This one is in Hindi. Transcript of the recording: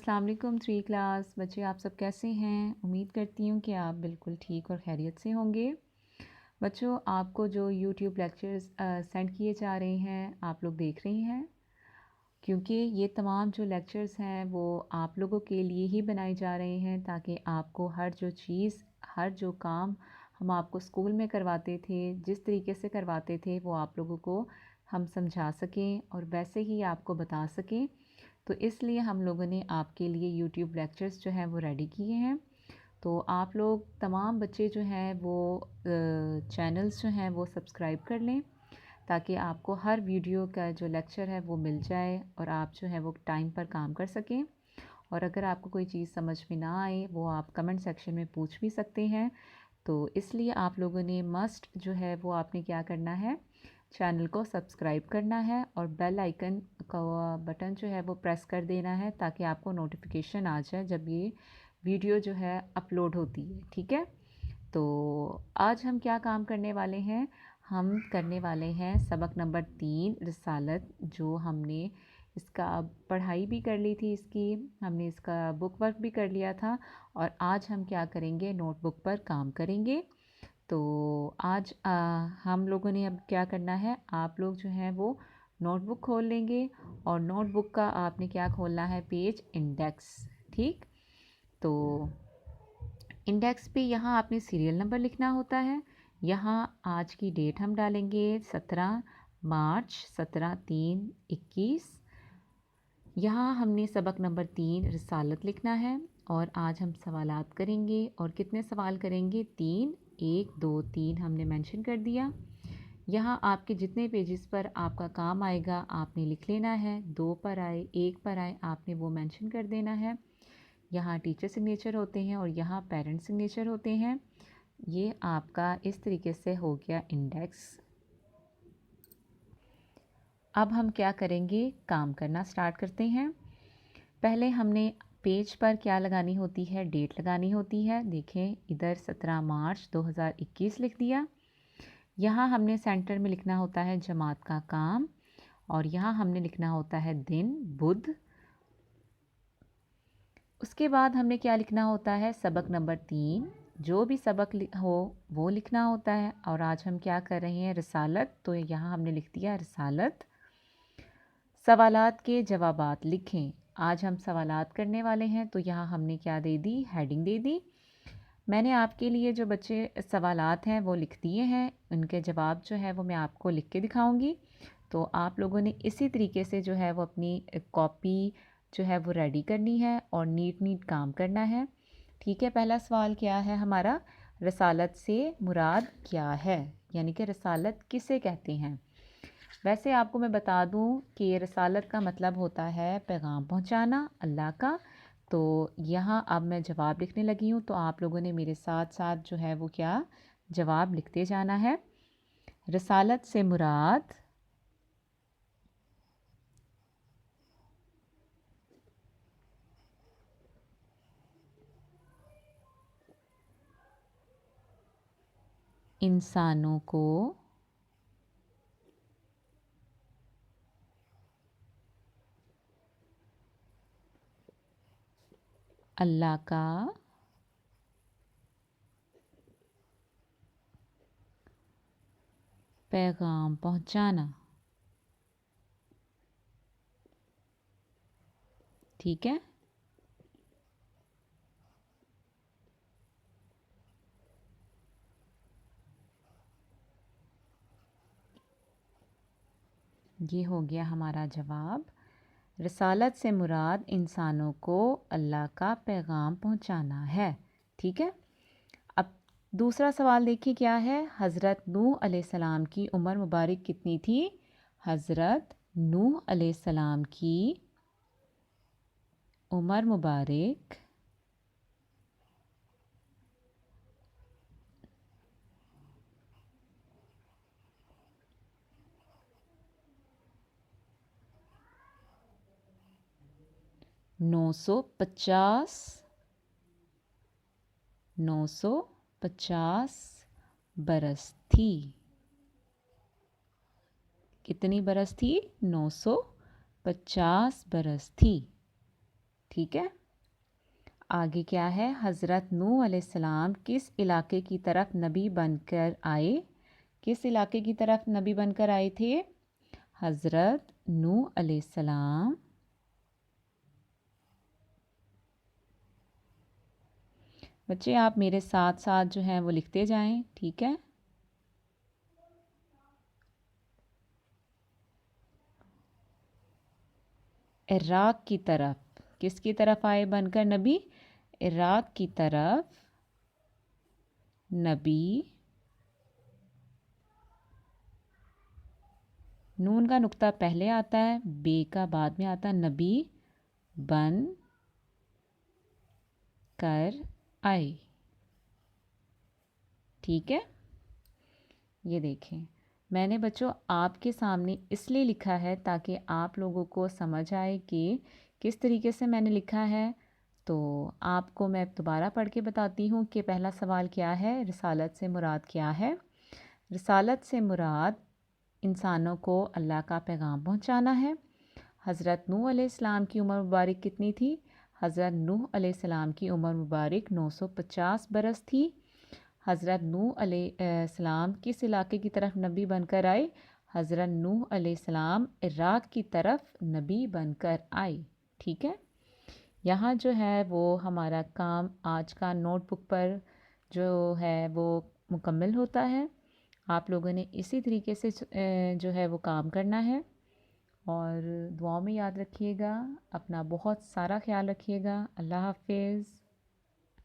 अस्सलाम वालेकुम 3 क्लास बच्चे, आप सब कैसे हैं। उम्मीद करती हूँ कि आप बिल्कुल ठीक और खैरियत से होंगे। बच्चों, आपको जो यूट्यूब लेक्चर्स सेंड किए जा रहे हैं आप लोग देख रही हैं, क्योंकि ये तमाम जो लेक्चर्स हैं वो आप लोगों के लिए ही बनाए जा रहे हैं, ताकि आपको हर जो काम हम आपको स्कूल में करवाते थे, जिस तरीके से करवाते थे वो आप लोगों को हम समझा सकें और वैसे ही आपको बता सकें। तो इसलिए हम लोगों ने आपके लिए यूट्यूब लेक्चर्स जो हैं वो रेडी किए हैं। तो आप लोग तमाम बच्चे जो हैं वो चैनल्स जो हैं वो सब्सक्राइब कर लें, ताकि आपको हर वीडियो का जो लेक्चर है वो मिल जाए और आप जो है वो टाइम पर काम कर सकें। और अगर आपको कोई चीज़ समझ में ना आए वो आप कमेंट सेक्शन में पूछ भी सकते हैं। तो इसलिए आप लोगों ने मस्ट जो है वो आपने क्या करना है, चैनल को सब्सक्राइब करना है और बेल आइकन का बटन जो है वो प्रेस कर देना है, ताकि आपको नोटिफिकेशन आ जाए जब ये वीडियो जो है अपलोड होती है। ठीक है, तो आज हम क्या काम करने वाले हैं, हम करने वाले हैं सबक नंबर 3 रिसालत, जो हमने इसका पढ़ाई भी कर ली थी, हमने इसका बुक वर्क भी कर लिया था। और आज हम क्या करेंगे, नोटबुक पर काम करेंगे। तो आज हम लोगों ने अब क्या करना है, आप लोग जो हैं वो नोटबुक खोल लेंगे और नोटबुक का आपने क्या खोलना है, पेज इंडेक्स। ठीक, तो इंडेक्स पे यहाँ आपने सीरियल नंबर लिखना होता है। यहाँ आज की डेट हम डालेंगे 17 मार्च 17/3/21। यहाँ हमने सबक नंबर 3 रिसालत लिखना है और आज हम सवालात करेंगे। और कितने सवाल करेंगे, 3, 1, 2, 3 हमने मेंशन कर दिया। यहाँ आपके जितने पेजेस पर आपका काम आएगा आपने लिख लेना है। 2 पर आए, 1 पर आए, आपने वो मेंशन कर देना है। यहाँ टीचर सिग्नेचर होते हैं और यहाँ पेरेंट्स सिग्नेचर होते हैं। ये आपका इस तरीके से हो गया इंडेक्स। अब हम क्या करेंगे, काम करना स्टार्ट करते हैं। पहले हमने पेज पर क्या लगानी होती है, डेट लगानी होती है। देखें, इधर 17 मार्च 2021 लिख दिया। यहाँ हमने सेंटर में लिखना होता है जमात का काम, और यहाँ हमने लिखना होता है दिन बुध। उसके बाद हमने क्या लिखना होता है, सबक नंबर 3, जो भी सबक हो वो लिखना होता है। और आज हम क्या कर रहे हैं, रिसालत, तो यहाँ हमने लिख दिया रिसालत। सवालात के जवाबात लिखें। आज हम सवालात करने वाले हैं, तो यहाँ हमने क्या दे दी, हेडिंग दे दी। मैंने आपके लिए जो बच्चे सवालात हैं वो लिख दिए हैं, उनके जवाब जो है वो मैं आपको लिख के दिखाऊंगी। तो आप लोगों ने इसी तरीके से जो है वो अपनी कॉपी जो है वो रेडी करनी है और नीट काम करना है। ठीक है, पहला सवाल क्या है हमारा, रसालत से मुराद क्या है, यानी कि रसालत किसे कहते हैं। वैसे आपको मैं बता दूं कि रसालत का मतलब होता है पैगाम पहुंचाना अल्लाह का। तो यहाँ अब मैं जवाब लिखने लगी हूँ, तो आप लोगों ने मेरे साथ साथ जो है वो क्या जवाब लिखते जाना है। रसालत से मुराद इंसानों को अल्लाह का पैगाम पहुंचाना। ठीक है, ये हो गया हमारा जवाब। रसालत से मुराद इंसानों को अल्लाह का पैगाम पहुंचाना है। ठीक है, अब दूसरा सवाल देखिए क्या है, हज़रत नूह अलैहिस्सलाम की उम्र मुबारक कितनी थी। हज़रत नूह अलैहिस्सलाम की उम्र मुबारक 950 950 बरस थी। कितनी बरस थी, 950 बरस थी। ठीक है। आगे क्या है, हज़रत नूह अलैहिस्सलाम किस इलाके की तरफ नबी बनकर आए? किस इलाके की तरफ नबी बनकर आए थे? हज़रत नूह अलैहिस्सलाम बच्चे आप मेरे साथ साथ जो है वो लिखते जाएं, ठीक है। इराक़ की तरफ, किसकी तरफ आए बनकर नबी? इराक़ की तरफ नबी, नून का नुक्ता पहले आता है, बे का बाद में आता है, नबी बन कर आए, ठीक है। ये देखें, मैंने बच्चों आपके सामने इसलिए लिखा है ताकि आप लोगों को समझ आए कि किस तरीके से मैंने लिखा है। तो आपको मैं दोबारा पढ़ के बताती हूँ कि पहला सवाल क्या है, रिसालत से मुराद क्या है। रिसालत से मुराद इंसानों को अल्लाह का पैगाम पहुँचाना है। हज़रत नूह अलैहिस्सलाम की उम्र मुबारक कितनी थी? हज़रत नूह अलैहिस्सलाम की उम्र मुबारक 950 बरस थी। हज़रत नूह अलैहिस्सलाम किस इलाके की तरफ नबी बनकर आए? हज़रत नूह अलैहिस्सलाम इराक़ की तरफ नबी बनकर आए, ठीक है। यहाँ जो है वो हमारा काम आज का नोटबुक पर जो है वो मुकम्मल होता है। आप लोगों ने इसी तरीके से जो है वो काम करना है और दुआओं में याद रखिएगा। अपना बहुत सारा ख्याल रखिएगा। अल्लाह हाफ़िज़।